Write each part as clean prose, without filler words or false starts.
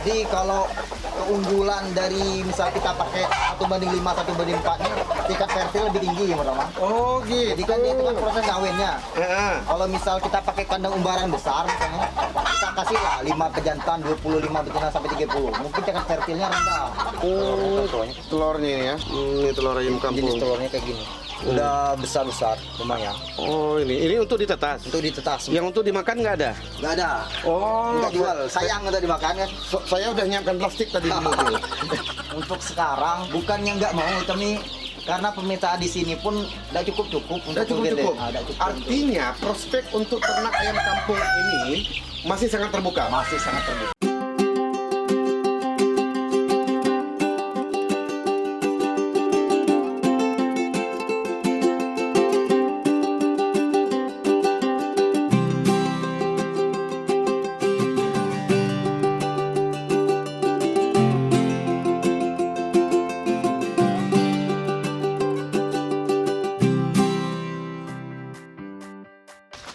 Jadi kalau keunggulan dari misal kita pakai 1:5, 1:4 nya tingkat fertil lebih tinggi yang pertama. Oh gitu. Jadi kan itu kan proses kawinnya. Heeh. Kalau misal kita pakai kandang umbaran besar misalnya, kita kasih lah 5 ke jantan, 25 betina sampai 30. Mungkin tingkat fertilnya rendah. Telurnya ini ya. Ini telur ayam Jenis kampung. telurnya kayak gini. Udah besar-besar lumayan. Oh ini untuk ditetas. Untuk ditetas. Yang untuk dimakan nggak ada? Nggak ada. Oh, Nggak jual. Sayang untuk dimakan kan. Saya udah nyiapkan plastik tadi di mobil. Untuk sekarang bukannya nggak mau, tapi karena permintaan di sini pun udah cukup untuk Udah cukup. gede. Udah cukup. Artinya prospek untuk ternak ayam kampung ini masih sangat terbuka. Masih sangat terbuka.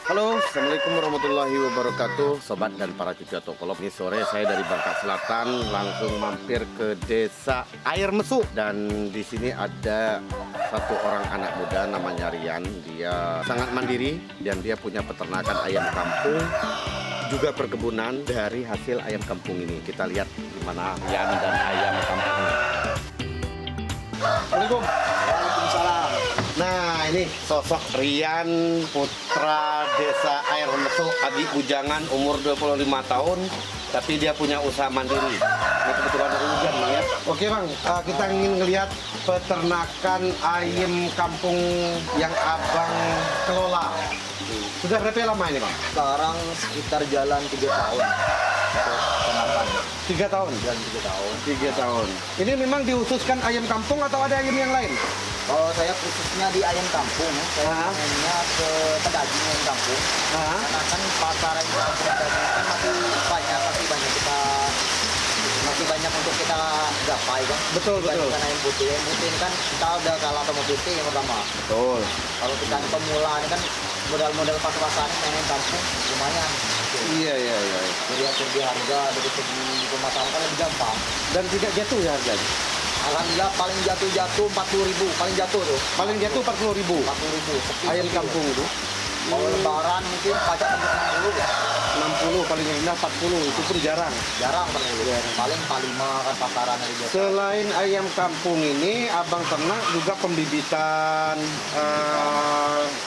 Halo, Assalamualaikum warahmatullahi wabarakatuh, sobat dan para cucu tokolog. Ini sore saya dari Bangka Selatan langsung mampir ke Desa Air Mesuk, dan di sini ada satu orang anak muda namanya Rian. Dia sangat mandiri dan dia punya peternakan ayam kampung, juga perkebunan dari hasil ayam kampung ini. Kita lihat gimana Rian dan ayam kampungnya. Assalamualaikum. Waalaikumsalam. Nah, ini sosok Rian, putra Desa Air Mesuk, adik bujangan, umur 25 tahun, tapi dia punya usaha mandiri. Ini kebetulan hujan, Bang ya. Oke, Bang, kita ingin melihat peternakan ayam kampung yang Abang kelola. Sudah berapa lama ini, Bang? Sekarang sekitar jalan 3 tahun. Peternakan. 3 tahun. Jalan 3 tahun. 3 tahun. Ini memang dihususkan ayam kampung atau ada ayam yang lain? Kalau saya khususnya di ayam kampung, saya mainnya ke pedaging ayam kampung. Karena kan pasaran kampung pedaging kan masih banyak untuk kita gapai kan. Betul. Dibandingkan ayam putih. Ayam putih ini kan kita udah kalah sama putih yang pertama. Betul. Kalau kita pemula ini kan modal pas-pasan main ayam kampung lumayan. Iya. Dari segi harga, dari segi pemasaran kan lebih gampang. Dan tidak jatuh ya harganya? Alhamdulillah paling jatuh 40.000, paling jatuh tuh. Paling jatuh 40.000. 40.000. Ayam kampung itu. Kalau lebaran mungkin pajak untuk 60 ya. 60, paling rendah 40, itu pun jarang. Jarang paling 45 kan pasaran dari biasa. Selain ayam kampung ini, Abang ternak juga pembibitan,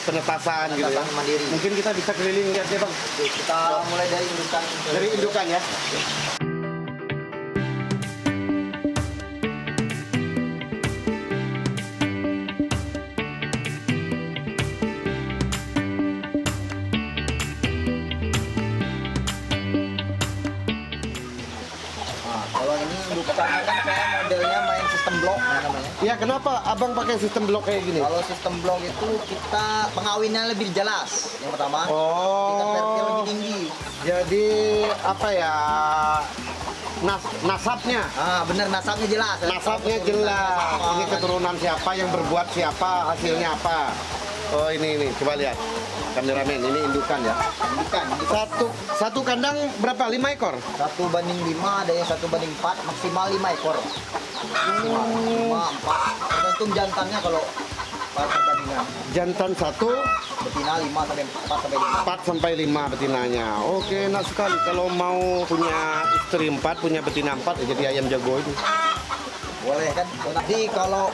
penetasan gitu ya. Penetasan mandiri. Mungkin kita bisa keliling lihat ya, Bang. Oke, kita mulai dari indukan. Dari indukan ya. Nah, kalau ini indukannya kan saya modelnya main sistem blok namanya. Ya, kenapa Abang pakai sistem blok kayak gini? Kalau sistem blok itu kita pengawinnya lebih jelas. Yang pertama, tingkat fertil lebih Oh, tinggi. jadi apa ya? Nasabnya. Bener nasabnya jelas. Nasabnya jelas. Ini keturunan siapa, yang berbuat siapa, hasilnya apa. Oh, ini coba lihat. Kameramen, ini indukan ya. Indukan. Satu kandang berapa? 5 ekor? 1:5, ada yang 1:4, maksimal 5 ekor. 5, 4. Tergantung jantannya kalau perbandingan. Jantan 1, Betina 5 sampai 4 sampai 5. 4 sampai 5 betinanya. Oke, enak sekali. Kalau mau punya istri 4, punya betina 4, ya jadi ayam jago itu. Boleh kan? Jadi kalau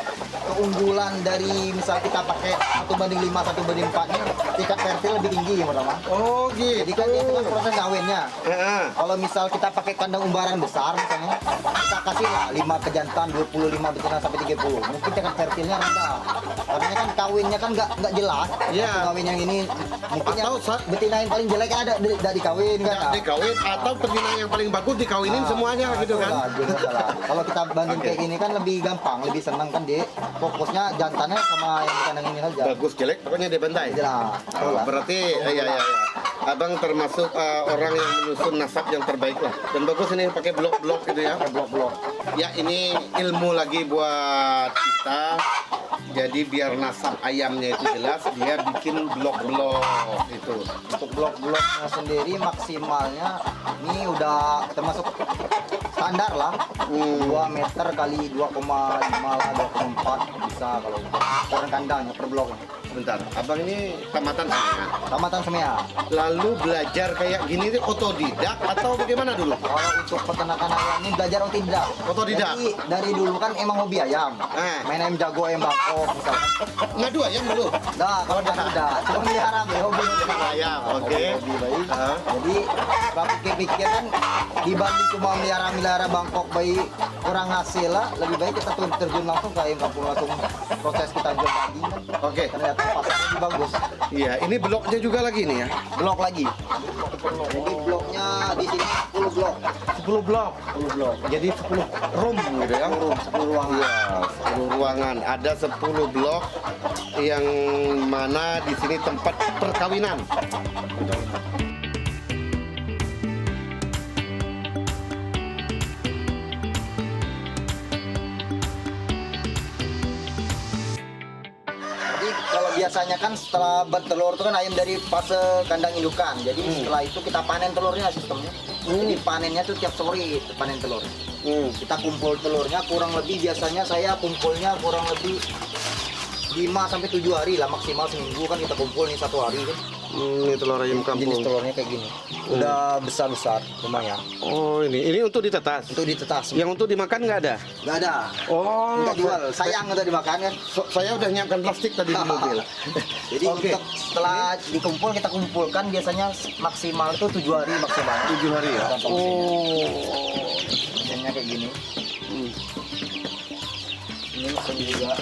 keunggulan dari misal kita pakai 1:5, 1:4 nya tingkat fertil lebih tinggi yang pertama. Oh gitu. Jadi kan itu kan proses kawinnya. Heeh. Kalau misal kita pakai kandang umbaran besar misalnya, kita kasih lah 5 ke jantan, 25 betina sampai 30. Mungkin tingkat fertilnya rendah. Karena kan kawinnya kan nggak jelas. Iya. Kawin yang ini mungkin yang Atau betina yang paling jelek kan ada tidak dikawin kan. Nggak dikawin, atau betina yang paling bagus dikawinin semuanya gitu kan. Kalau kita banding kayak gini kan lebih gampang, lebih senang kan dia. Fokusnya jantannya sama yang di kandang ini saja. Bagus jelek pokoknya dia bantai. Jelas. Oh, berarti ya. Abang termasuk orang yang menyusun nasab yang terbaik lah. Dan bagus ini pakai blok-blok gitu ya. Blok-blok. Ya, ini ilmu lagi buat kita Jadi biar nasab ayamnya itu jelas, dia bikin blok-blok itu. Untuk blok-bloknya sendiri maksimalnya ini udah termasuk standar lah. 2 meter kali 2,5 lah, 2,4 bisa kalau ukuran kandangnya per blok. Bentar, abang ini tamatan semua. Tamatan semua. Lalu belajar kayak gini itu otodidak atau bagaimana dulu? Kalau untuk peternakan ayam ini belajar otodidak. Otodidak? Jadi dari dulu kan emang hobi ayam. Main ayam jago, ayam bangkok misalkan. Ngadu ayam dulu? Nah, kalau udah cuma melihara hobi. Ayam, oke. Hobi baik. Jadi kalau pikir-pikir kan dibanding cuma melihara bangkok bayi kurang hasil lah, lebih baik kita terjun langsung ke ayam kampung, langsung proses kita jual daging kan. Oke. Ternyata pasarnya lebih bagus. Iya, ini bloknya juga lagi nih ya? Blok lagi. Jadi bloknya di sini 10 blok. 10 blok. 10 blok. Jadi 10 room gitu ya? 10 ruangan. Iya, 10 ruangan. Ada 10 blok yang mana di sini tempat perkawinan. Jadi kalau biasanya kan setelah bertelur itu kan ayam dari fase kandang indukan. Jadi setelah itu kita panen telurnya sistemnya. Jadi panennya tuh tiap sore panen telur. Kita kumpul telurnya kurang lebih biasanya saya kumpulnya kurang lebih 5 sampai 7 hari lah, maksimal seminggu kan kita kumpul nih 1 hari kan. Ini telur ayam Jenis kampung. telurnya kayak gini. Udah besar-besar lumayan. Oh, ini untuk ditetas. Untuk ditetas. Yang untuk dimakan nggak ada? Nggak ada. Oh, Nggak jual. Sayang untuk dimakan kan. Saya udah nyiapkan plastik tadi di mobil. Jadi Oke. untuk setelah dikumpul kita kumpulkan biasanya maksimal itu 7 hari maksimal. 7 hari ya? Oh. Biasanya kayak gini. Ini mesin juga.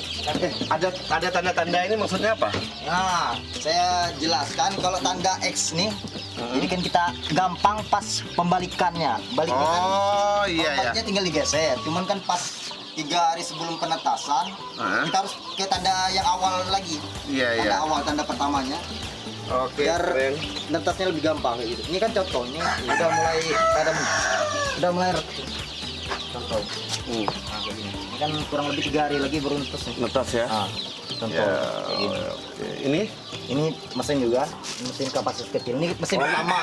Ada tanda-tanda ini maksudnya apa? Nah, saya jelaskan kalau tanda X nih. Jadi kan kita gampang pas pembalikannya. Baliknya kan Oh, iya ya. pembaliknya tinggal digeser. Cuman kan pas 3 hari sebelum penetasan, kita harus ke tanda yang awal lagi. Iya, Tanda iya. awal, tanda pertamanya. Oke, Biar keren. netasnya lebih gampang kayak gitu. Ini kan contoh, ini udah mulai contoh. Nah, kayak gini. Ini kan kurang lebih 3 hari lagi baru netas nih. Netas ya? Nah, contoh Ya, kayak gini. oke. Ini? Mesin juga, mesin kapasitas kecil. Ini mesin pertama.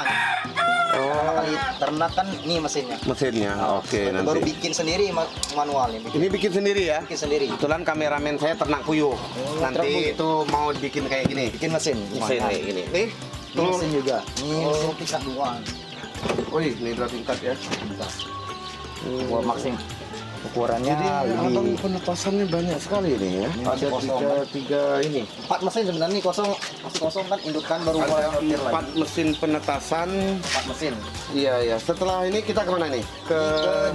Pertama kali ternak kan ini mesinnya. Mesinnya, oke. Baru- Baru Nanti. bikin sendiri manualnya. Ini bikin sendiri ya? Bikin sendiri. Kebetulan kameramen saya ternak puyuh. ternak Nanti puyuh. itu mau bikin kayak gini. Bikin mesin. Mesin lumayan. kayak gini. Nih, Ini telur. mesin juga. Ini mesin tingkat 2. Wih, ini udah tingkat ya. Buat maksim. Ukurannya Jadi abang lebih penetasannya banyak sekali ini ya. Ini Ada masih kosong, tiga ini. 4 mesin sebenarnya ini kosong, masih kosong kan indukan baru mulai Ada sortir 4 lagi. mesin penetasan. 4 mesin. Iya ya. Setelah ini kita kemana nih? Ke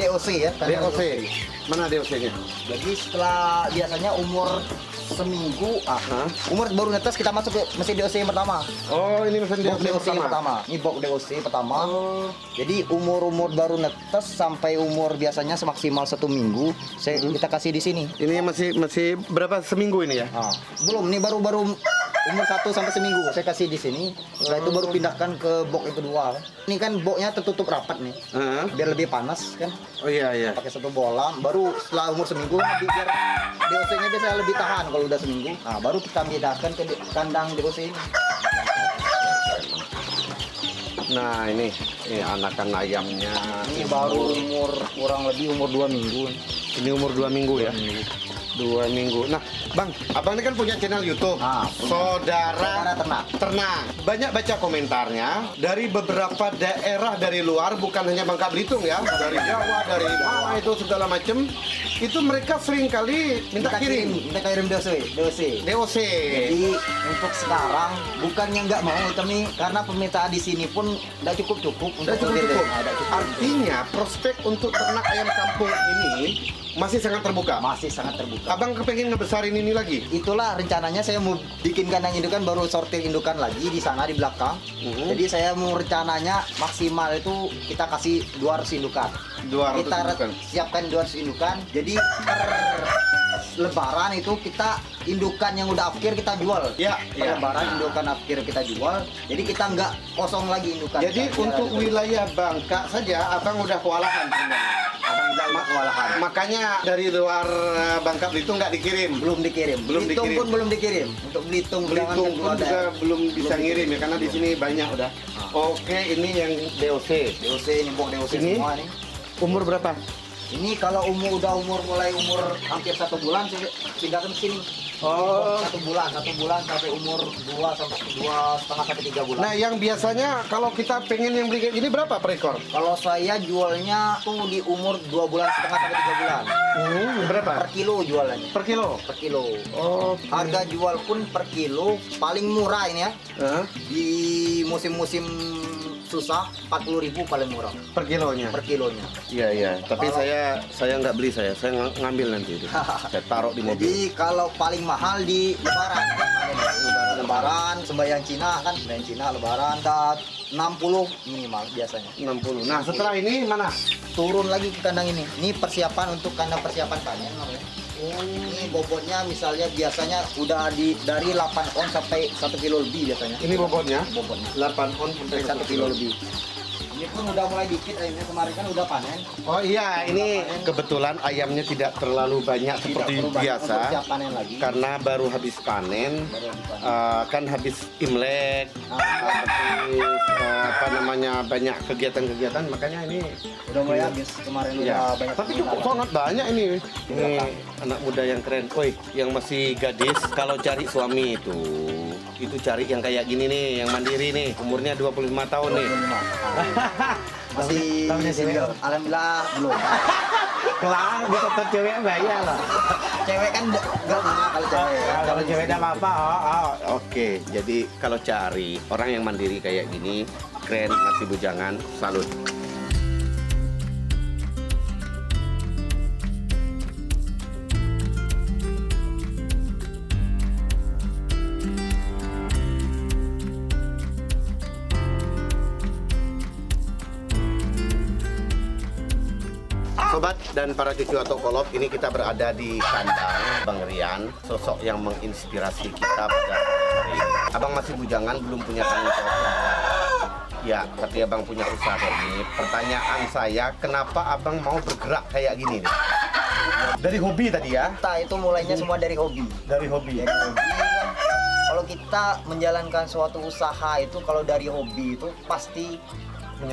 DOC ya, kandang DOC. Mana DOC-nya? Jadi setelah biasanya umur seminggu, umur baru netes kita masuk ke mesin DOC yang pertama. Oh, ini mesin Box DOC DOC yang pertama. Ini box DOC pertama. Jadi umur baru netes sampai umur biasanya semaksimal 1 minggu kita kasih di sini. Ini masih berapa seminggu ini ya? Ah, belum, ini baru umur 1 sampai seminggu saya kasih di sini. Setelah itu baru pindahkan ke box yang kedua. Ini kan boxnya tertutup rapat nih, biar lebih panas kan. Oh iya iya. Pakai 1 bola. Baru setelah umur seminggu biar DOC-nya biasanya lebih tahan kalau udah seminggu. Nah, baru kita pindahkan ke kandang DOC ini. Nah ini anakan ayamnya. Ini baru umur kurang lebih umur 2 minggu. Ini umur 2 minggu ya? 2 minggu. Nah, Bang, Abang ini kan punya channel YouTube. Saudara Ternak. Banyak baca komentarnya dari beberapa daerah dari luar, bukan hanya Bangka Belitung ya, dari Jawa, dari mana itu segala macam. Itu mereka sering kali minta kirim DOC. DOC. Jadi untuk sekarang bukannya nggak mau, tapi karena permintaan di sini pun udah cukup Udah cukup. Artinya prospek untuk ternak ayam kampung ini masih sangat terbuka. Masih sangat terbuka. Abang kepengen ngebesarin ini lagi? Itulah rencananya saya mau bikin kandang indukan, baru sortir indukan lagi di sana di belakang. Jadi saya mau rencananya maksimal itu kita kasih 200 indukan. 200 Kita indukan. siapkan 200 indukan. Jadi per Lebaran itu kita indukan yang udah akhir kita jual. Ya, Per Lebaran indukan akhir kita jual. Jadi kita nggak kosong lagi indukan. Jadi Kita untuk jual. wilayah Bangka saja Abang udah kewalahan sebenarnya. Abang jual kewalahan. Makanya dari luar Bangka Belitung nggak dikirim. Belum dikirim. Belitung pun belum dikirim. Untuk Belitung Pun jangan juga belum bisa belum ngirim ya karena di sini banyak udah. Oke, ini yang DOC. DOC ini bok DOC Ini? semua nih. Umur berapa? Ini kalau mulai umur hampir 1 bulan saya pindahkan ke sini. Oh. 1 bulan sampai umur 2,5 sampai 3 bulan. Nah, yang biasanya kalau kita pengen yang beli kayak gini berapa per ekor? Kalau saya jualnya tuh di umur 2,5 sampai 3 bulan. Berapa? Per kilo jualannya. Per kilo? Per kilo. Oh. Harga jual pun per kilo paling murah ini ya. Di musim-musim susah 40.000 paling murah Per kilonya. per kilonya. Iya, iya. Tapi Kalau- saya nggak beli saya ngambil nanti itu. Saya taruh di mobil. Jadi kalau paling mahal di Lebaran. Lebaran, sembahyang Cina kan, sembahyang Cina, Lebaran, dan 60 minimal biasanya. 60. Nah, setelah ini mana? Turun lagi ke kandang ini. Ini persiapan untuk kandang persiapan panen namanya. Ini bobotnya misalnya biasanya udah dari 8 on sampai 1 kilo lebih biasanya. Ini bobotnya Bobotnya 8 on sampai 1 kilo lebih. Ini pun udah mulai dikit ayamnya, kemarin kan udah panen. Oh iya, ini kebetulan ayamnya tidak terlalu banyak seperti Tidak perlu banyak biasa untuk siap panen lagi. karena baru habis panen. Baru habis panen. Kan habis Imlek, habis apa namanya banyak kegiatan-kegiatan, makanya ini Udah mulai habis kemarin ya. udah banyak. Tapi cukup sangat banyak ini. Ini anak muda yang keren. Oi, yang masih gadis kalau cari suami itu cari yang kayak gini nih, yang mandiri nih, umurnya 25 tahun nih. 25. Masih single. Alhamdulillah belum. Kelang, dia tetap cewek bayar lah. Cewek kan enggak punya kalau cewek. Kalau cewek udah apa-apa, Oke, jadi kalau cari orang yang mandiri kayak gini, keren, masih bujangan, salut. Sobat dan para cucu atau kolop, ini kita berada di kandang Bang Rian, sosok yang menginspirasi kita pada hari ini. Abang masih bujangan, belum punya tanggung jawab. Ya, tapi abang punya usaha ini. Pertanyaan saya, kenapa abang mau bergerak kayak gini nih? Dari hobi tadi ya? Kita itu mulainya semua dari hobi. Dari hobi. Dari hobi kan. Kalau kita menjalankan suatu usaha itu kalau dari hobi itu pasti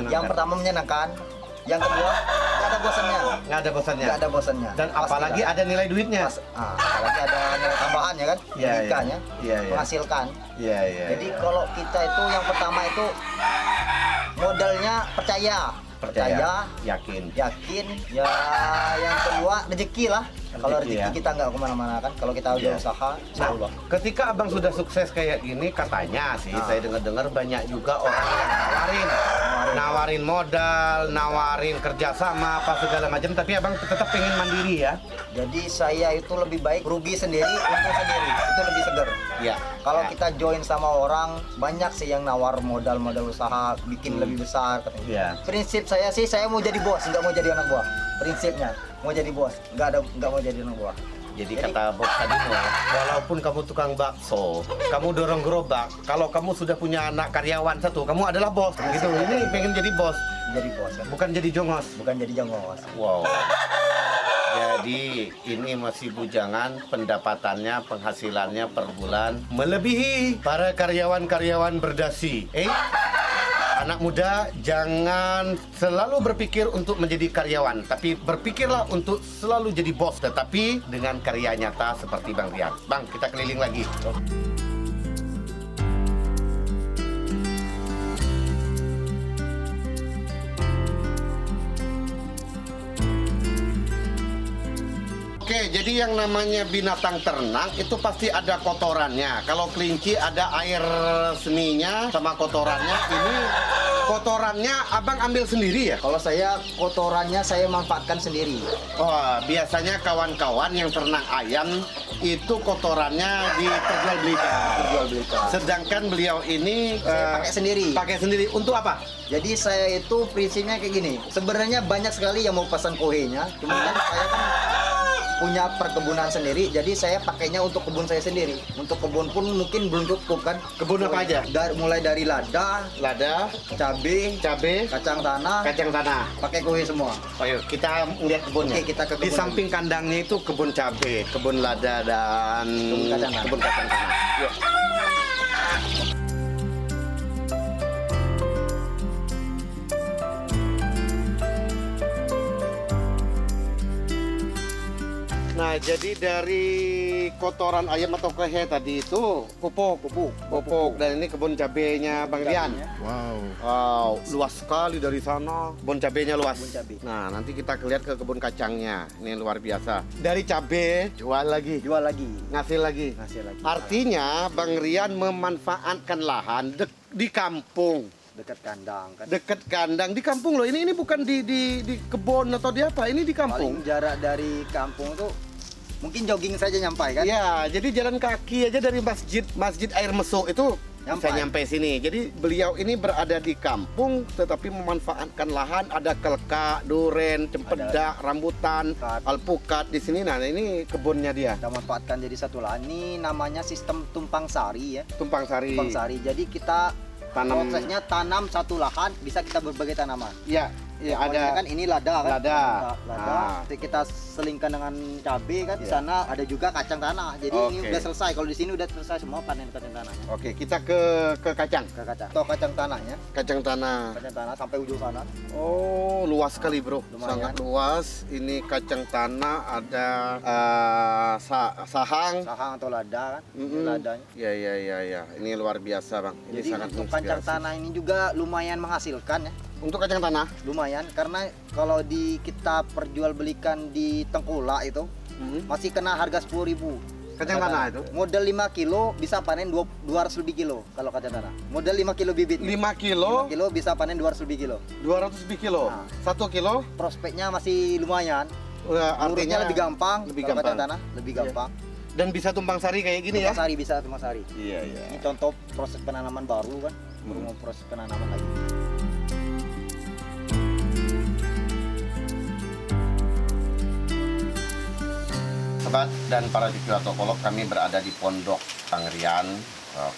yang pertama menyenangkan, yang kedua nggak ada bosannya. Nggak ada bosannya. Nggak ada bosannya. Dan Pasti apalagi nggak ada nilai duitnya. apalagi ada nilai tambahannya kan, Iya, iya. pendidikannya, Iya, iya. menghasilkan. Iya, iya. Jadi kalau kita itu yang pertama itu modalnya percaya, yakin. yakin, ya yang kedua rezeki lah. Kalau Rezeki, rezeki ya. kita nggak kemana-mana kan, kalau kita udah Iya. usaha, insya Nah, Allah. ketika abang sudah sukses kayak gini, katanya sih, saya dengar-dengar banyak juga orang yang nawarin modal, nawarin kerjasama, apa segala macam. Tapi abang tetap pengen mandiri ya? Jadi saya itu lebih baik rugi sendiri, untung sendiri, itu lebih seger. Ya. Kalau Ya. kita join sama orang, banyak sih yang nawar modal usaha, bikin lebih besar katanya. Ya. Prinsip saya sih, saya mau jadi bos, nggak mau jadi anak buah. Prinsipnya, mau jadi bos, nggak mau jadi anak buah. Jadi kata Bos tadi, walaupun kamu tukang bakso, kamu dorong gerobak, kalau kamu sudah punya anak karyawan satu, kamu adalah bos. Gitu. Ini pengen jadi bos, Jadi bos kan, bukan jadi jongos. bukan jadi jongos. Wow. Jadi ini masih bujangan, pendapatannya, penghasilannya per bulan melebihi para karyawan-karyawan berdasi. Anak muda jangan selalu berpikir untuk menjadi karyawan, tapi berpikirlah untuk selalu jadi bos, tetapi dengan karya nyata seperti Bang Rian. Bang, kita keliling lagi. Oke, jadi yang namanya binatang ternak itu pasti ada kotorannya. Kalau kelinci ada air seninya sama kotorannya. Ini kotorannya abang ambil sendiri ya? Kalau saya kotorannya saya manfaatkan sendiri. Oh, biasanya kawan-kawan yang ternak ayam itu kotorannya diperjualbelikan. Jual-belikan. Sedangkan beliau ini Saya pakai sendiri. Pakai sendiri untuk apa? Jadi saya itu prinsipnya kayak gini. Sebenarnya banyak sekali yang mau pesan kohenya, cuma kan saya kan punya perkebunan sendiri, jadi saya pakainya untuk kebun saya sendiri. Untuk kebun pun mungkin belum cukup kan. Kebun apa aja? Mulai dari lada, Lada, cabai, cabe, kacang tanah, kacang tanah. pakai kue semua. Ayo kita lihat kebunnya. Oke, kita ke Di kebun samping kandangnya itu kebun cabe, kebun lada dan Kebun kacang tanah. Yuk. Nah, jadi dari kotoran ayam atau kehe tadi itu pupuk, dan ini kebun cabenya Bang Rian. Cabenya. Wow, luas sekali dari sana. Kebun cabenya luas. Kebun cabe. Nah, nanti kita lihat ke kebun kacangnya. Ini luar biasa. Dari cabe jual lagi, Jual lagi. ngasil lagi. Ngasih lagi. Artinya Bang Rian memanfaatkan lahan di kampung, Dekat kandang kan. dekat kandang di kampung loh. Ini bukan di kebun atau di apa? Ini di kampung. Paling jarak dari kampung tuh mungkin jogging saja nyampai kan. Ya, jadi jalan kaki aja dari masjid Air Mesuk itu bisa Nyampai. nyampe sini. Jadi beliau ini berada di kampung tetapi memanfaatkan lahan, ada kelkak, duren, cempedak, rambutan, Alpukat. alpukat di sini. Nah, ini kebunnya dia. Kita manfaatkan jadi satu lahan. Ini namanya sistem tumpang sari ya. Tumpang sari. Tumpang sari. Jadi kita Tanam. prosesnya tanam satu lahan, bisa kita berbagai tanaman. Ya, ya Pokoknya ada. kan ini lada kan. Lada. Lada. Ah. Nanti kita selingkan dengan cabai kan. Di Iya. sana ada juga kacang tanah. Jadi ini Oke. udah selesai. Kalau di sini udah selesai semua panen kacang tanahnya. Oke, kita ke kacang. Ke kacang. Atau kacang tanahnya. Kacang tanah. Kacang tanah sampai ujung sana. Oh, luas sekali, Bro. Lumayan. Sangat luas. Ini kacang tanah, ada sahang. Sahang atau lada kan. Ini Mm-mm. ladanya. Ya. Ini luar biasa, Bang. Ini Jadi sangat untuk kacang menginspirasi. tanah ini juga lumayan menghasilkan ya. Untuk kacang tanah, Lumayan karena kalau kita perjualbelikan di Tengkulak itu masih kena harga 10.000. Kacang tanah itu? Modal 5 kilo bisa panen 200 lebih kilo kalau kacang tanah. Modal 5 kilo bibit. 5 kilo, 5 kilo bisa panen 200 lebih kilo. 200 lebih kilo. Nah. 1 kilo, Prospeknya masih lumayan. artinya Urutnya lebih gampang. lebih kalau gampang. kacang tanah lebih Iya. gampang. Dan bisa tumpang sari kayak gini ya? Tumpang sari bisa tumpang sari. Iya. Ini contoh proses penanaman baru kan. Baru mau proses penanaman lagi. Sobat dan para cucu Tokolog, kami berada di Pondok Bang Rian,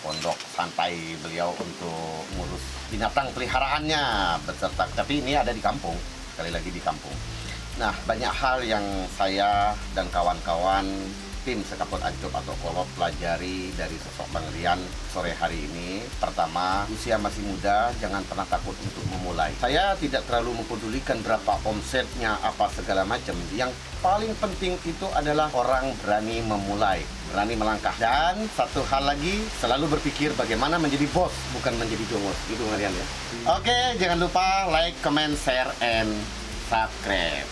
pondok santai beliau untuk ngurus binatang peliharaannya beserta. Tapi ini ada di kampung, sekali lagi di kampung. Nah, banyak hal yang saya dan kawan-kawan tim Sekapot Ancop atau Kolot pelajari dari sosok Bang Rian sore hari ini. Pertama, usia masih muda, jangan pernah takut untuk memulai. Saya tidak terlalu mempedulikan berapa omsetnya, apa segala macam. Yang paling penting itu adalah orang berani memulai, berani melangkah. Dan satu hal lagi, selalu berpikir bagaimana menjadi bos, bukan menjadi jongos. Itu Bang Rian ya. Oke, jangan lupa like, comment, share, and subscribe.